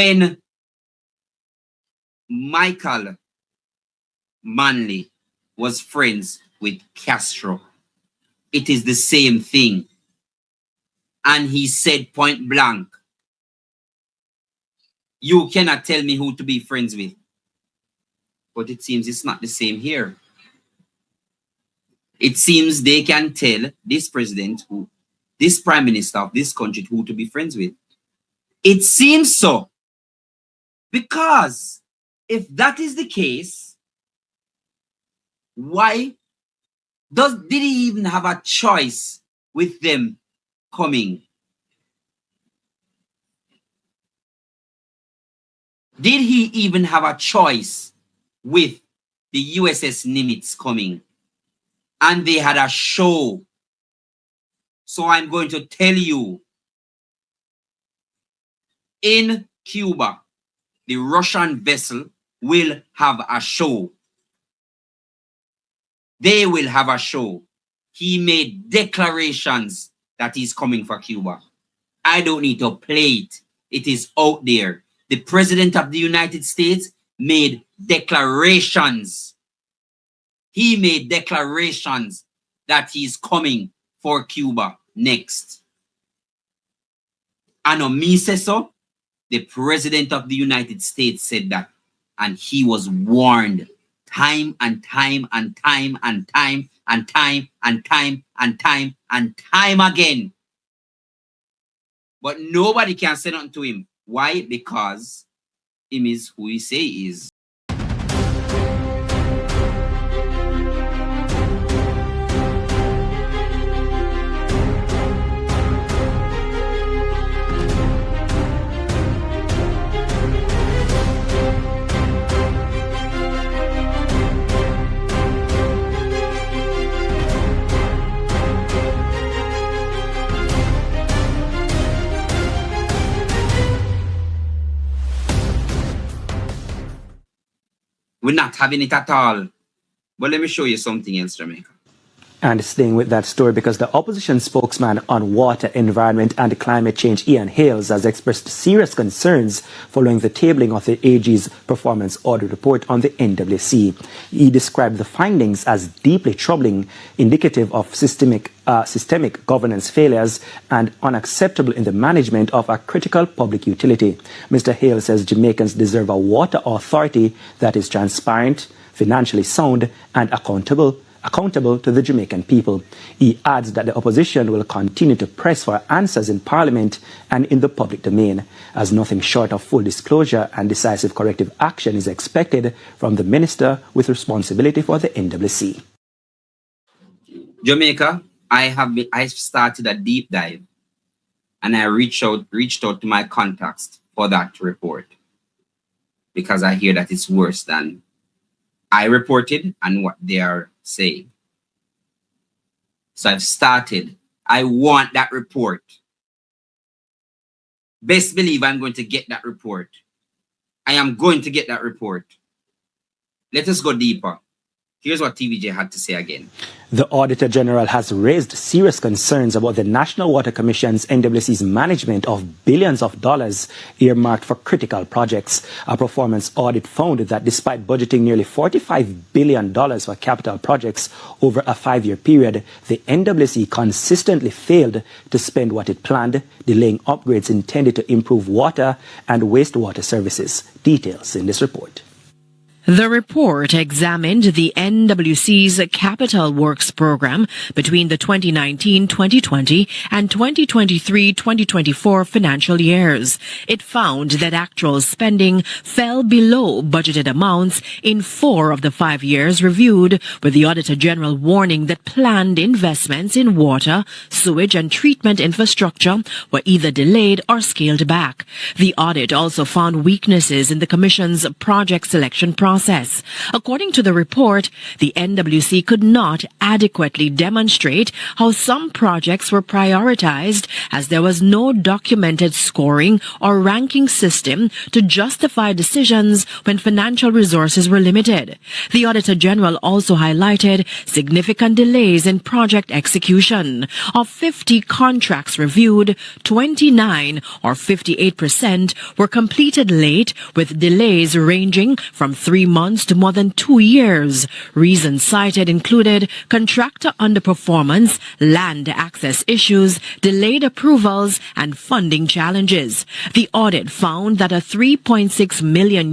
When Michael Manley was friends with Castro, it is the same thing. And he said point blank, you cannot tell me who to be friends with. But it seems it's not the same here. It seems they can tell this president, this prime minister of this country, who to be friends with. It seems so. Because if that is the case, why did he even have a choice with them coming? Did he even have a choice with the USS Nimitz coming? And they had a show. So I'm going to tell you, in Cuba, the Russian vessel will have a show. They will have a show. He made declarations that he's coming for Cuba. I don't need to play it. It is out there. The President of the United States made declarations. He made declarations that he's coming for Cuba next. And me say so, the President of the United States said that, and he was warned time and time and time and time and time and time and time and time again. But nobody can say nothing to him. Why? Because him is who he say he is. We're not having it at all. But let me show you something else, Jamaica. And staying with that story, because the opposition spokesman on water, environment and climate change, Ian Hales, has expressed serious concerns following the tabling of the AG's performance audit report on the NWC. He described the findings as deeply troubling, indicative of systemic governance failures and unacceptable in the management of a critical public utility. Mr. Hales says Jamaicans deserve a water authority that is transparent, financially sound and accountable to the Jamaican people. He adds that the opposition will continue to press for answers in Parliament and in the public domain, as nothing short of full disclosure and decisive corrective action is expected from the minister with responsibility for the NWC. Jamaica, I started a deep dive and I reached out to my contacts for that report, because I hear that it's worse than I reported and what they are saying. So I've started. I want that report. Best believe I'm going to get that report. I am going to get that report. Let us go deeper. Here's what TVJ had to say again. The Auditor General has raised serious concerns about the National Water Commission's NWC's management of billions of dollars earmarked for critical projects. A performance audit found that despite budgeting nearly $45 billion for capital projects over a 5-year period, the NWC consistently failed to spend what it planned, delaying upgrades intended to improve water and wastewater services. Details in this report. The report examined the NWC's Capital Works program between the 2019-2020 and 2023-2024 financial years. It found that actual spending fell below budgeted amounts in 4 of the 5 years reviewed, with the Auditor General warning that planned investments in water, sewage and treatment infrastructure were either delayed or scaled back. The audit also found weaknesses in the Commission's project selection process, process. According to the report, the NWC could not adequately demonstrate how some projects were prioritized as there was no documented scoring or ranking system to justify decisions when financial resources were limited. The Auditor General also highlighted significant delays in project execution. Of 50 contracts reviewed, 29 or 58% were completed late, with delays ranging from 3 months to more than 2 years. Reasons cited included contractor underperformance, land access issues, delayed approvals, and funding challenges. The audit found that a $3.6 million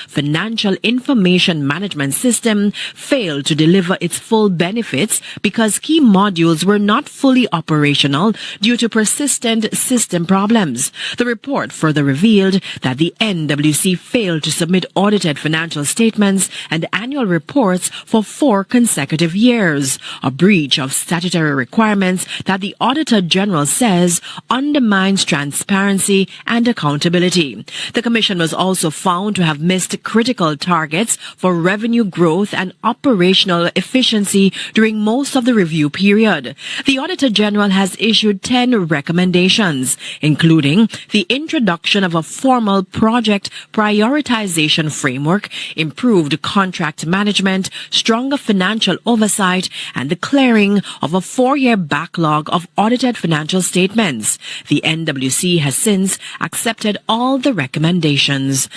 financial information management system failed to deliver its full benefits because key modules were not fully operational due to persistent system problems. The report further revealed that the NWC failed to submit audited financial statements and annual reports for 4 consecutive years, a breach of statutory requirements that the Auditor General says undermines transparency and accountability. The Commission was also found to have missed critical targets for revenue growth and operational efficiency during most of the review period. The Auditor General has issued 10 recommendations, including the introduction of a formal project prioritization framework, improved contract management, stronger financial oversight, and the clearing of a 4-year backlog of audited financial statements. The NWC has since accepted all the recommendations.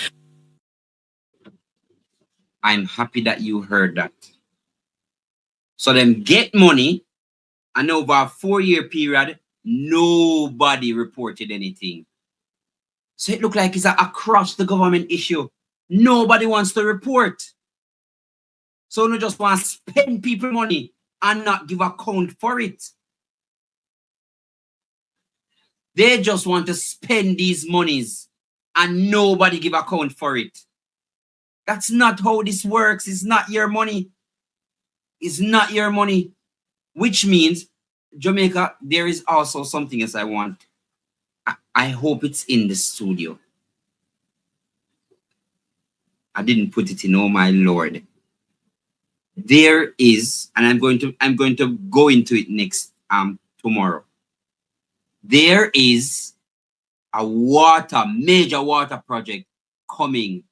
I'm happy that you heard that. So them get money, and over a 4-year period, nobody reported anything. So it looked like it's across the government issue. Nobody wants to report. So they just want to spend people money and not give account for it. They just want to spend these monies and nobody give account for it. That's not how this works. It's not your money. It's not your money. Which means, Jamaica, there is also something else I want. I hope it's in the studio. I didn't put it in, oh my Lord. There is, and I'm going to go into it next tomorrow. There is a major water project coming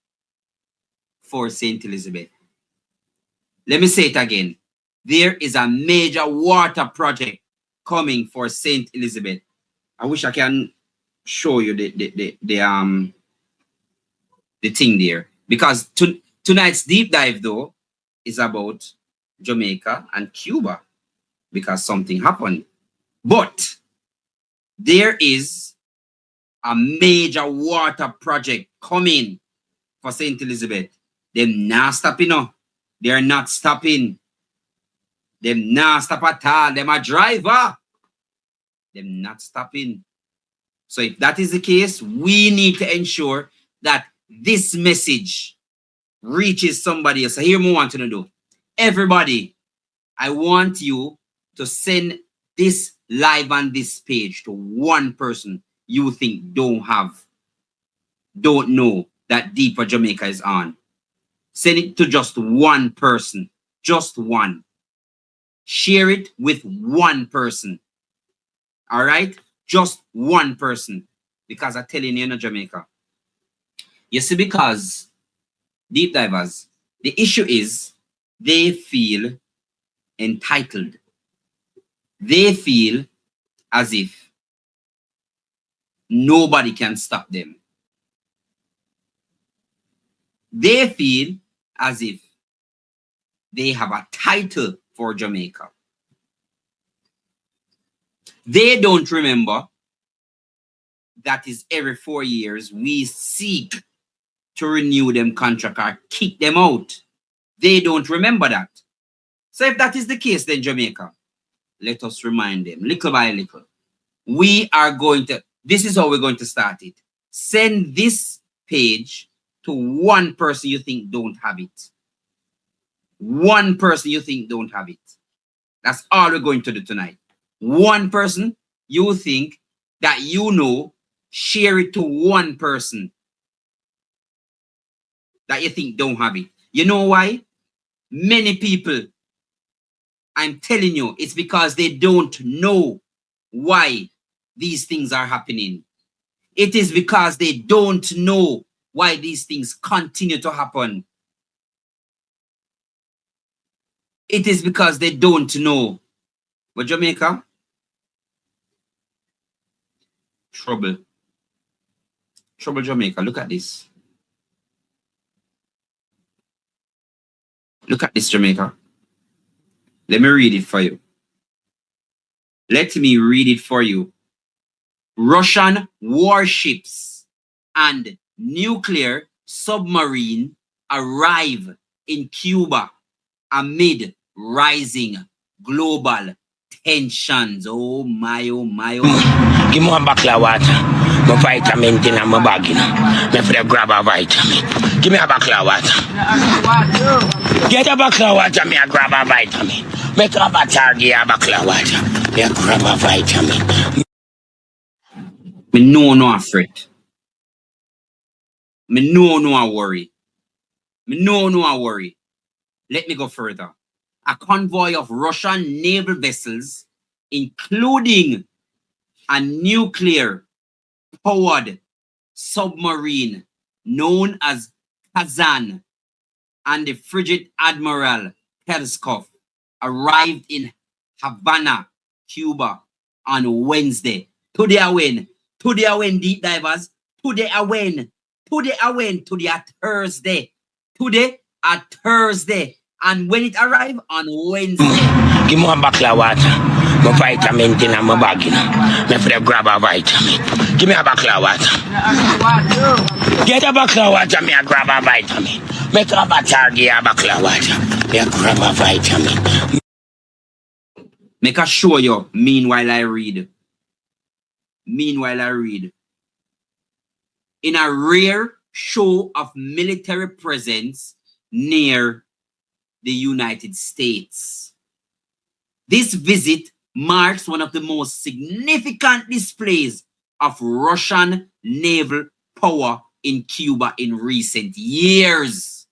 for St. Elizabeth. Let me say it again. There is a major water project coming for St. Elizabeth. I wish I can show you the thing there. Because tonight's deep dive, though, is about Jamaica and Cuba. Because something happened. But there is a major water project coming for St. Elizabeth. Them not stopping, no. They're not stopping. Them not stop at all. Them a driver. Them not stopping. So if that is the case, we need to ensure that this message reaches somebody else. So here we want to do. Everybody, I want you to send this live on this page to one person you think don't know that Deeper Jamaica is on. Send it to just one person. Just one. Share it with one person. All right? Just one person. Because I'm telling you, Jamaica. You see, because deep divers, the issue is they feel entitled. They feel as if nobody can stop them. They feel as if they have a title for Jamaica. They don't remember that is every 4 years we seek to renew them contract or kick them out. They don't remember that. So if that is the case, then Jamaica, let us remind them little by little. We are going to, this is how we're going to start it. Send this page to one person you think don't have it. One person you think don't have it. That's all we're going to do tonight. One person you think that you know, share it to one person. that you think don't have it. You know why? Many people, I'm telling you, it's because they don't know why these things are happening. It is because they don't know why these things continue to happen. It is because they don't know. But Jamaica, trouble. Trouble Jamaica. Look at this. Look at this, Jamaica. Let me read it for you. Let me read it for you. Russian warships and nuclear submarine arrive in Cuba amid rising global tensions. Oh my, oh my, oh my. Give me one bottle of water. My vitamin in my bag. Me for the grab a vitamin. Give me a bottle of water. Get a bottle of water, me a grab a vitamin. Make a bottle, give a bottle of water. Me a grab a vitamin. Me no afraid. Me no worry. Me no worry. Let me go further. A convoy of Russian naval vessels, including a nuclear-powered submarine known as Kazan and the frigate Admiral Peskov, arrived in Havana, Cuba on Wednesday. Today I win, deep divers. Today I win. Today at Thursday. Today at Thursday. And when it arrived on Wednesday. Give me one bottle of water. My vitamin in my bag. Me for the grab a vitamin. Give me a bottle of water. Get a bottle of water, me a grab a vitamin. Make a bottle, give a bottle of water. Me a grab a vitamin. Make a show you meanwhile I read. In a rare show of military presence near the United States. This visit marks one of the most significant displays of Russian naval power in Cuba in recent years,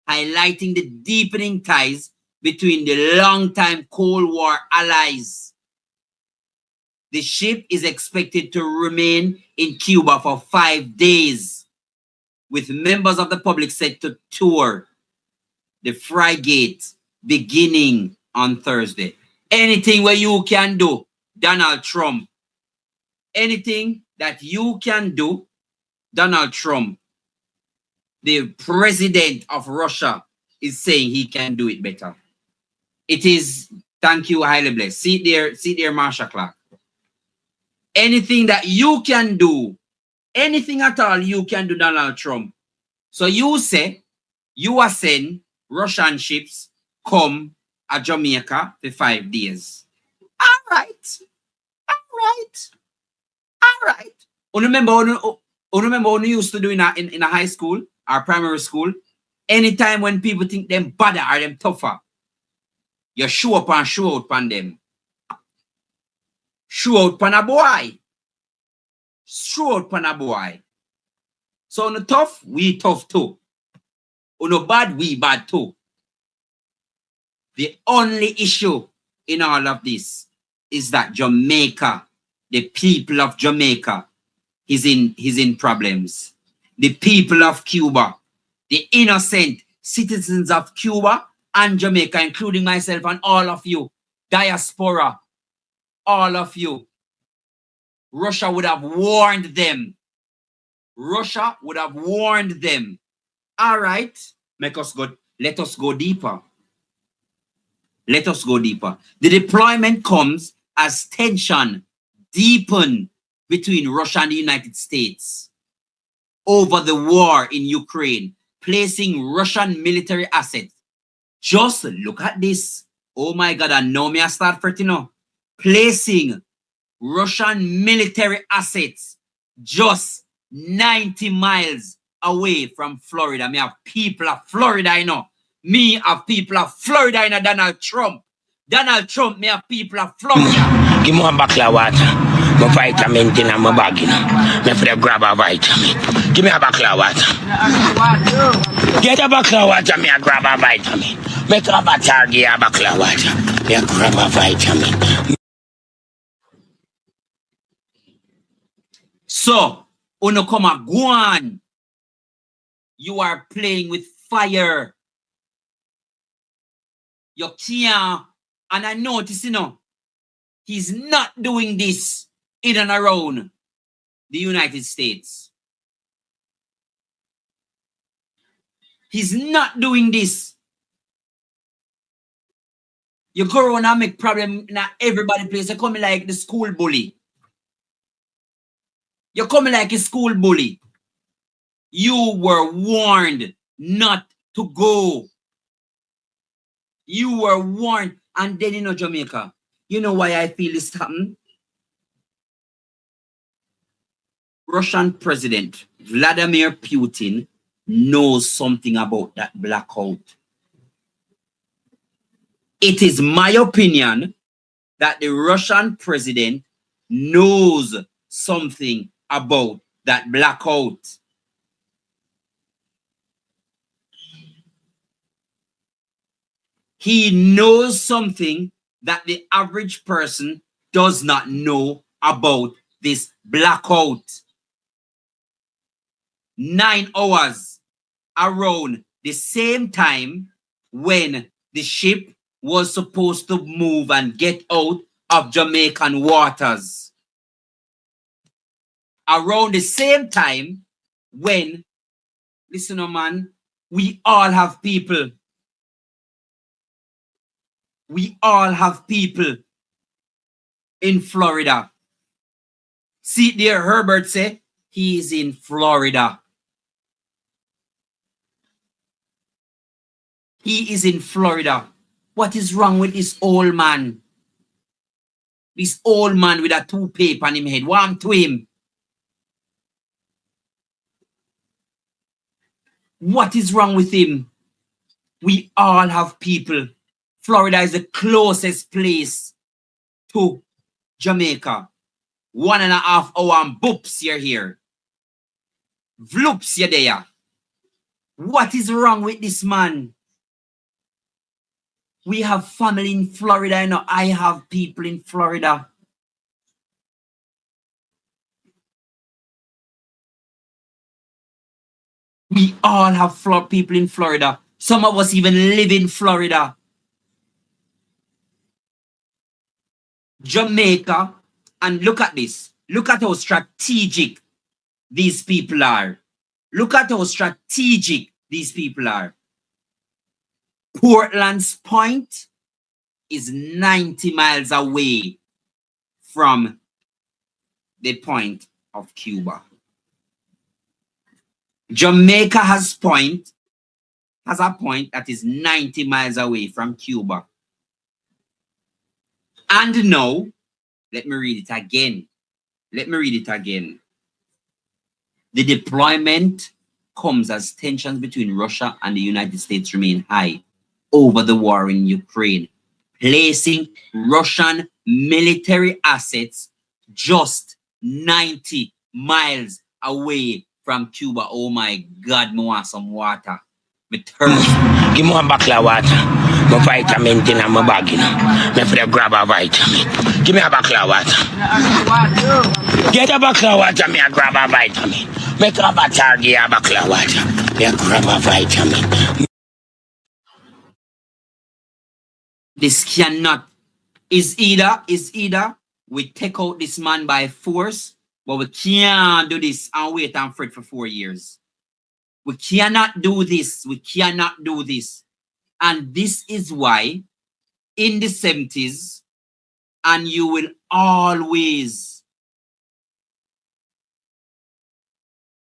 highlighting the deepening ties between the longtime Cold War allies. The ship is expected to remain in Cuba for 5 days, with members of the public set to tour the frigate beginning on Thursday. Anything where you can do, Donald Trump. Anything that you can do, Donald Trump, the president of Russia, is saying he can do it better. It is, thank you, highly blessed. See there, Marsha Clark. Anything that you can do, anything at all you can do, Donald Trump. So you say, you are saying Russian ships come at Jamaica for 5 days. All right. Remember when we used to do in a high school or primary school? Anytime when people think them better or them tougher, you show up and show out on them. Show out on a boy. So on the tough, we tough too. On the bad, we bad too. The only issue in all of this is that Jamaica, the people of Jamaica, is in problems. The people of Cuba, the innocent citizens of Cuba and Jamaica, including myself and all of you, diaspora, all of you, Russia would have warned them. All right, let us go deeper. The deployment comes as tension deepen between Russia and the United States over the war in Ukraine, placing Russian military assets. Just look at this. Oh my God, I know me I start fretting now. Placing Russian military assets just 90 miles away from Florida. Me have people of Florida, I know. Me have people of Florida, I know. Donald Trump, me have people of Florida. Give me one bottle of water. My vitamin in my bag, you know. Me for the grab a vitamin. Give me a bottle of water. Get a bottle of water, me a grab a vitamin. Make a bottle, give a bottle of water. Me a grab a vitamin. So, uno come a go on. You are playing with fire. You can't. And I notice, you know, he's not doing this in and around the United States. He's not doing this. You go around and make problem in everybody place. You come like the school bully. You come like a school bully. You were warned not to go. You were warned. And then, you know, Jamaica, you know why I feel this happen? Russian President Vladimir Putin knows something about that blackout. It is my opinion that the Russian president knows something about that blackout. He knows something that the average person does not know about this blackout. 9 hours around the same time when the ship was supposed to move and get out of Jamaican waters. Around the same time when, listen, man, we all have people. We all have people in Florida. See there, Herbert say, he's in Florida. He is in Florida. What is wrong with this old man? This old man with a toupee on him head. Warm to him. What is wrong with him? We all have people. Florida is the closest place to Jamaica. 1.5 hour and boops, you're here. Vloops, you're there. What is wrong with this man? We have family in Florida. You know, I have people in Florida. We all have people in Florida. Some of us even live in Florida. Jamaica, and look at this. Look at how strategic these people are. Look at how strategic these people are. Portland's Point is 90 miles away from the point of Cuba. Jamaica has a point that is 90 miles away from Cuba. And now, let me read it again. The deployment comes as tensions between Russia and the United States remain high over the war in Ukraine, placing Russian military assets just 90 miles away from Cuba. Oh my God, I want some water. Me thirsty. Give me a bottle of water. My vitamin in my bag, you know. Me for the grab a vitamin. Give me a bottle of water. Get a bottle of water, me a grab a vitamin. Make a bottle, give a bottle of water. Me a grab a vitamin. This cannot, is either we take out this man by force, but we can't do this and wait and fret for 4 years. We cannot do this. We cannot do this. And this is why in the 70s, and you will always,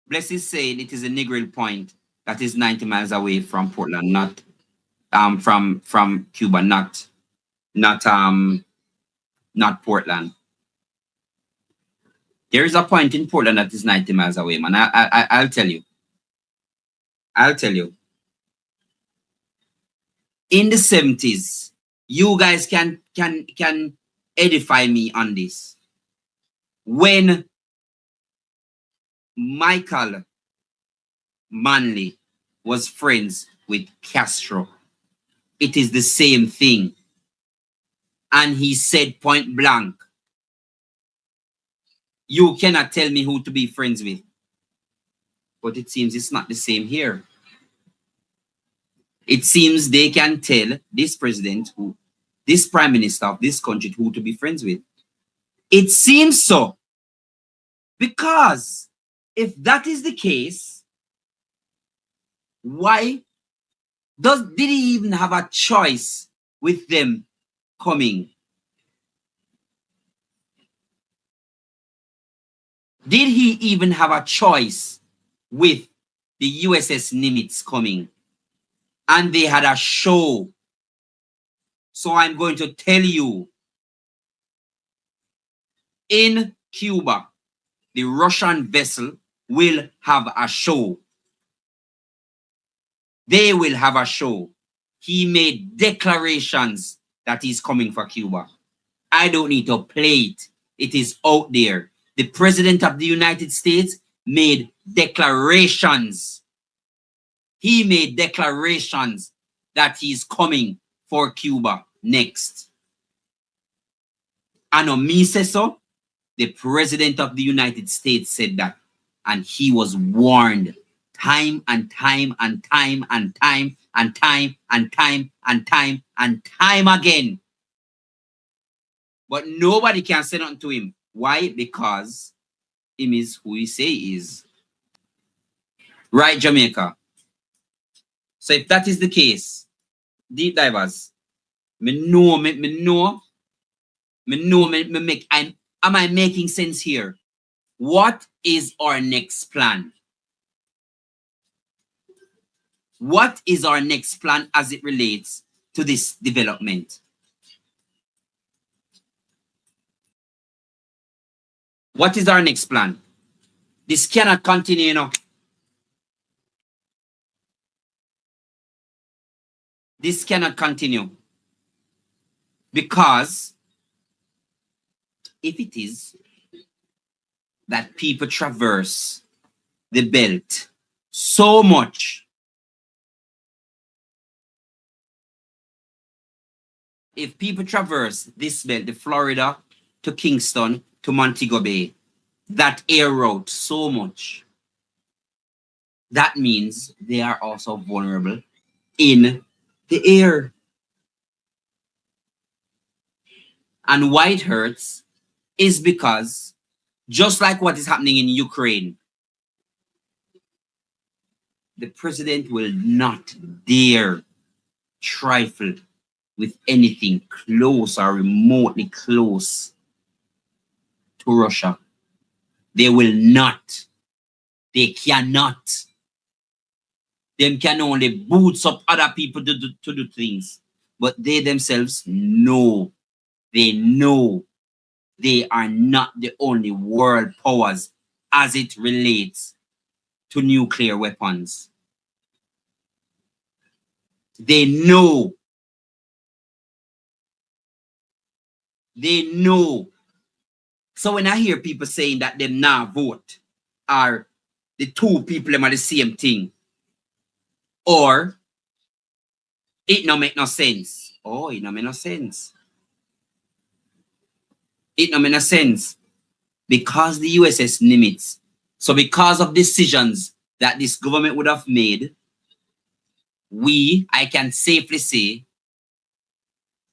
Bless is saying it is a Negril Point that is 90 miles away from Portland, not from Cuba, not Portland. There is a point in Portland that is 90 miles away, man. I'll tell you. In the 70s, you guys can edify me on this. when Michael Manley was friends with Castro, it is the same thing. And he said point blank, you cannot tell me who to be friends with. But it seems it's not the same here. It seems they can tell this president, this prime minister of this country, who to be friends with. It seems so. Because if that is the case, why did he even have a choice with them coming? Did he even have a choice with the USS Nimitz coming? And they had a show. So I'm going to tell you, in Cuba, the Russian vessel will have a show. They will have a show. He made declarations that he's coming for Cuba. I don't need to play it. It is out there. The President of the United States made declarations. He made declarations that he's coming for Cuba next. And me say so, the President of the United States said that. And he was warned time and time and time and time and time and time and time and time again. But nobody can say nothing to him. Why? Because him is who he say he is. Right, Jamaica? So if that is the case, deep divers, am I making sense here? What is our next plan? What is our next plan as it relates to this development? What is our next plan? This cannot continue, you know. This cannot continue. Because if it is that people traverse the belt so much, if people traverse this belt, the Florida to Kingston to Montego Bay, that air route so much, that means they are also vulnerable in the air. And why it hurts is because just like what is happening in Ukraine, the president will not dare trifle with anything close or remotely close to Russia. They will not. They cannot. Them can only boots up other people to do things. But they themselves know. They know they are not the only world powers as it relates to nuclear weapons. They know. They know. So when I hear people saying that them now vote, are the two people them are the same thing, or it no make no sense. Oh, it no make no sense. It no make no sense. Because the USS Nimitz. So because of decisions that this government would have made, I can safely say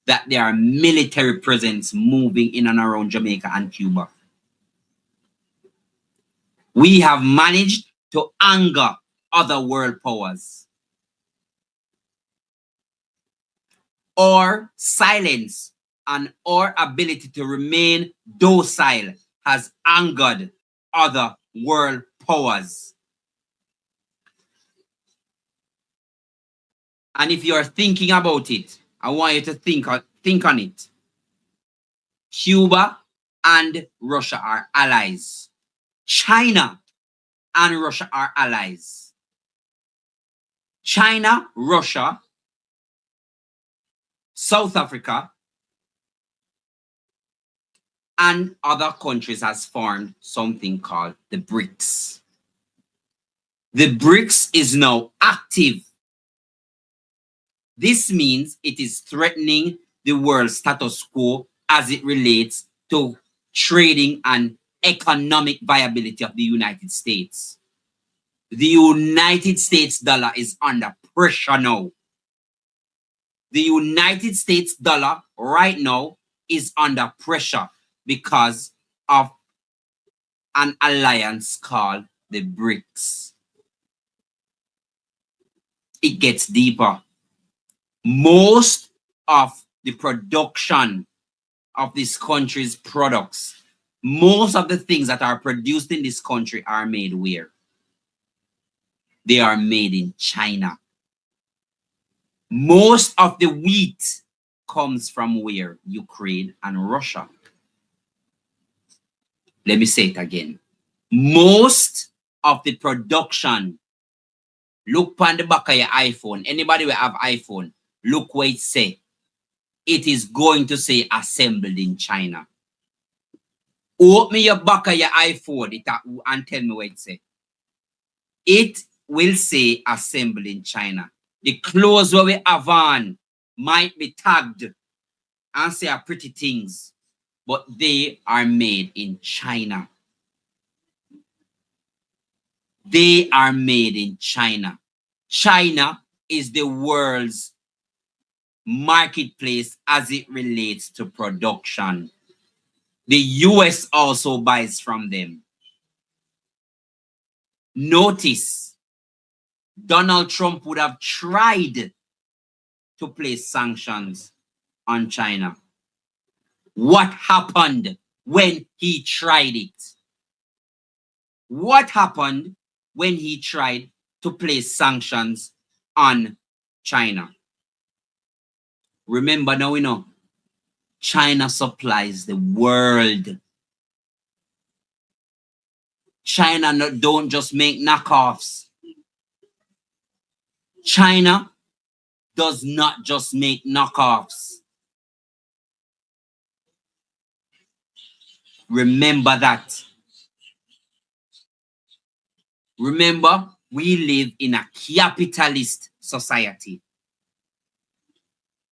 that there are military presence moving in and around Jamaica and Cuba. We have managed to anger other world powers. Our silence and our ability to remain docile has angered other world powers. And if you're thinking about it, I want you to think on it. Cuba and Russia are allies. China and Russia are allies. China, Russia, South Africa, and other countries has formed something called the BRICS. The BRICS is now active. This means it is threatening the world status quo as it relates to trading and economic viability of the United States. The United States dollar is under pressure now. The United States dollar right now is under pressure because of an alliance called the BRICS. It gets deeper. Most of the production of this country's products, most of the things that are produced in this country are made where? They are made in China. Most of the wheat comes from where? Ukraine and Russia. Let me say it again. Most of the production, look on the back of your iPhone. Anybody will have iPhone. Look what it say. It is going to say assembled in China. Open your back of your iPhone and tell me what it say. It will say assembled in China. The clothes where we have on might be tagged and say are pretty things, but they are made in China. They are made in China. China is the world's marketplace as it relates to production. The US also buys from them. Notice, Donald Trump would have tried to place sanctions on China. What happened when he tried it? What happened when he tried to place sanctions on China? Remember now we know, China supplies the world. China don't just make knockoffs. China does not just make knockoffs. Remember that. Remember, we live in a capitalist society.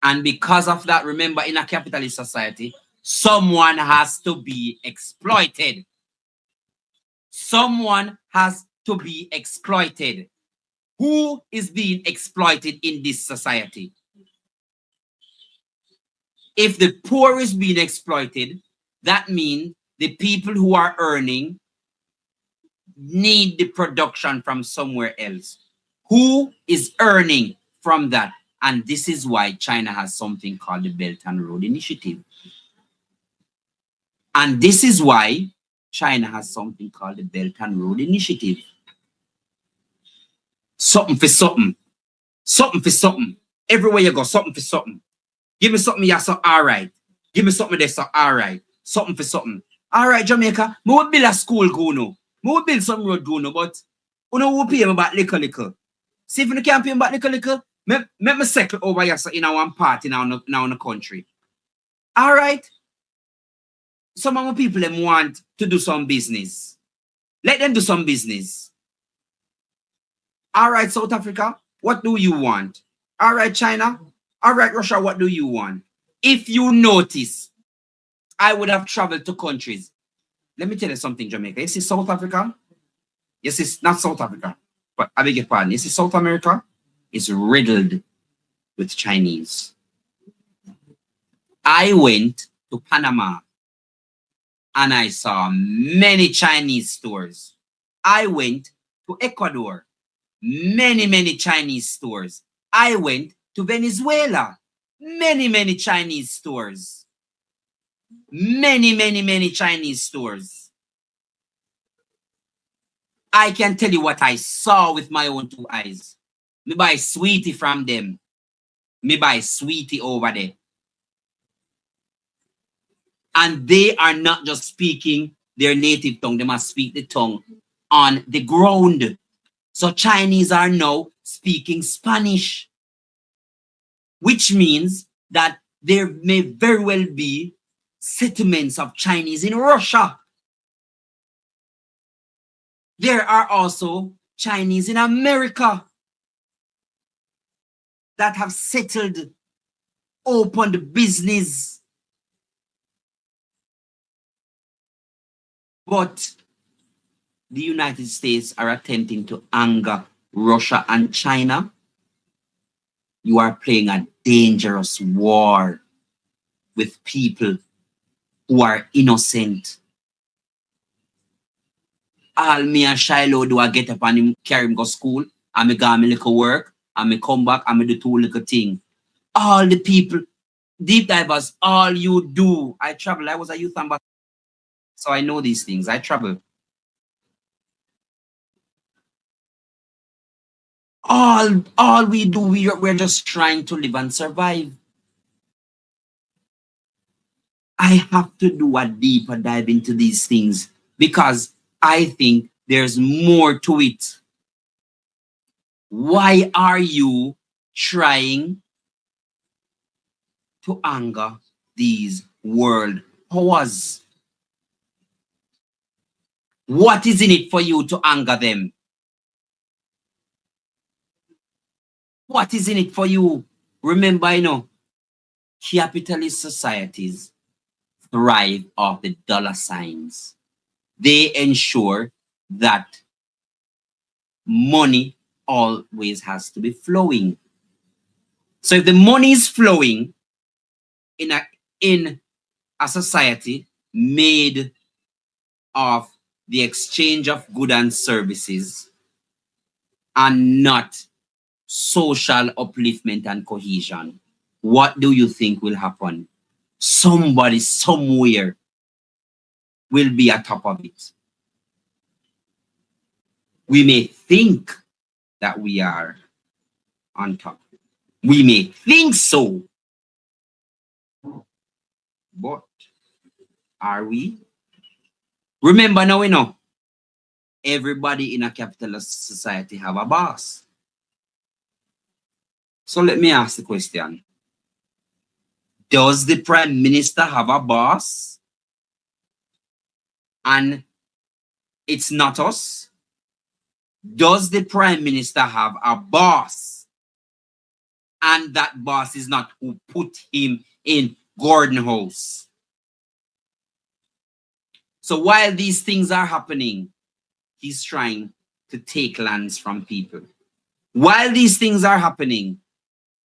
And because of that, remember, in a capitalist society, someone has to be exploited. Someone has to be exploited. Who is being exploited in this society? If the poor is being exploited, that means the people who are earning need the production from somewhere else. Who is earning from that? And this is why China has something called the Belt and Road Initiative. And this is why China has something called the Belt and Road Initiative. Something for something. Something for something. Everywhere you go, something for something. Give me something, yeah, so all right. Give me something there, so all right. Something for something. All right, Jamaica, me will build a school go now. Me will build some road go now, but you know who pay me back little. See if you can't pay me back little, make me settle over here so in one part in the country. All right. Some of my people them want to do some business. Let them do some business. All right, South Africa, what do you want? All right, China. All right, Russia, what do you want? If you notice, I would have traveled to countries. Let me tell you something, Jamaica. You see South Africa? Yes, it's not South Africa, but I beg your pardon. You see South America is riddled with Chinese. I went to Panama and I saw many Chinese stores. I went to Ecuador, many Chinese stores. I went to Venezuela, many Chinese stores. Many Chinese stores. I can tell you what I saw with my own two eyes. Me buy sweetie from them. Me buy sweetie over there. And they are not just speaking their native tongue. They must speak the tongue on the ground. So Chinese are now speaking Spanish, which means that there may very well be settlements of Chinese in Russia. There are also Chinese in America that have settled, opened business. But the United States are attempting to anger Russia and China. You are playing a dangerous war with people who are innocent. All me and Shiloh do I get up and him carry him go school, and me go me little work, and me come back and me do two little thing. All the people, deep divers, all you do. I travel. I was a youth ambassador, so I know these things. I travel. All we do, we're just trying to live and survive. I have to do a deeper dive into these things because I think there's more to it. Why are you trying to anger these world powers? What is in it for you to anger them? What is in it for you? Remember, capitalist societies thrive off the dollar signs. They ensure that money always has to be flowing. So if the money is flowing in a society made of the exchange of goods and services and not social upliftment and cohesion, what do you think will happen? Somebody somewhere will be at top of it. We may think that we are on top. We may think so. But are we? Remember now, everybody in a capitalist society have a boss. So let me ask the question. Does the Prime Minister have a boss? And it's not us? Does the Prime Minister have a boss? And that boss is not who put him in Gordon House. So while these things are happening, he's trying to take lands from people. While these things are happening,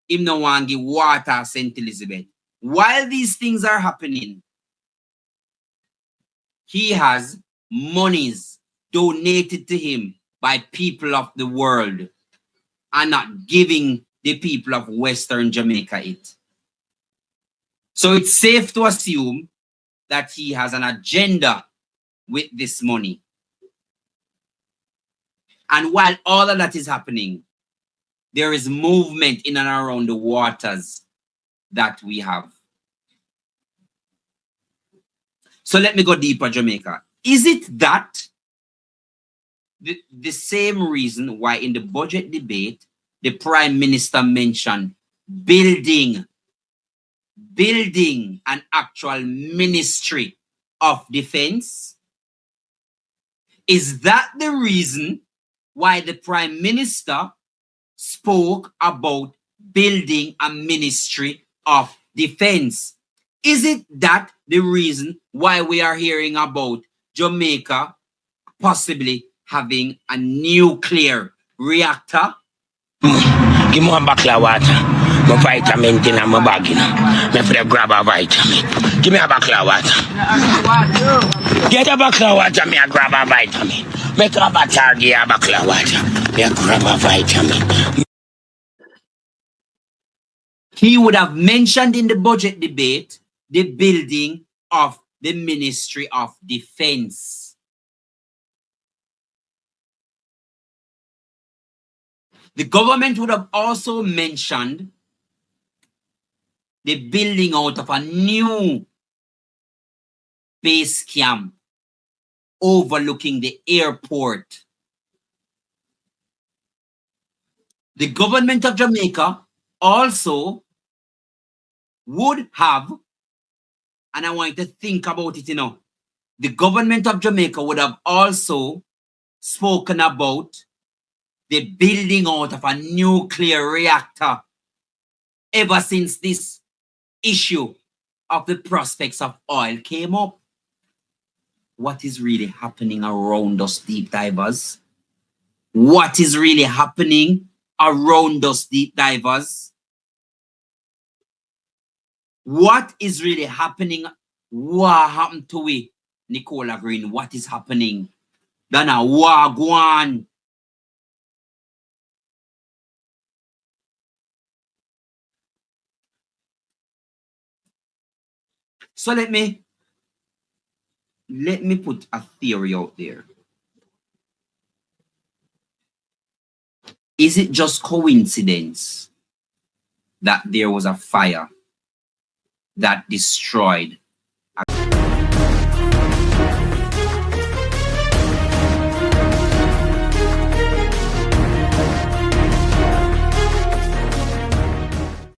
him no want give water St. Elizabeth. While these things are happening, he has monies donated to him by people of the world and not giving the people of Western Jamaica it. So it's safe to assume that he has an agenda with this money. And while all of that is happening, there is movement in and around the waters that we have. So let me go deeper, Jamaica. Is it that the same reason why in the budget debate, the Prime Minister mentioned building an actual Ministry of Defense? Is that the reason why the Prime Minister spoke about building a Ministry of Defense? Is it that the reason why we are hearing about Jamaica possibly having a nuclear reactor? Give me one bottle of water. My vitamin in my bag. Me for the grab a vitamin. Give me a bottle of water. Get a bottle of water, me a grab a vitamin. Make a bottle, give a bottle of water. Me a grab a vitamin. He would have mentioned in the budget debate the building of the Ministry of Defense. The government would have also mentioned the building out of a new base camp overlooking the airport. The government of Jamaica also would have And I want you to think about it, The government of Jamaica would have also spoken about the building out of a nuclear reactor ever since this issue of the prospects of oil came up. What is really happening around us, deep divers? What is really happening around us, deep divers? What is really happening? What happened to we? Nicola Green, what is happening? Dana, wagwan. So let me put a theory out there. Is it just coincidence that there was a fire that destroyed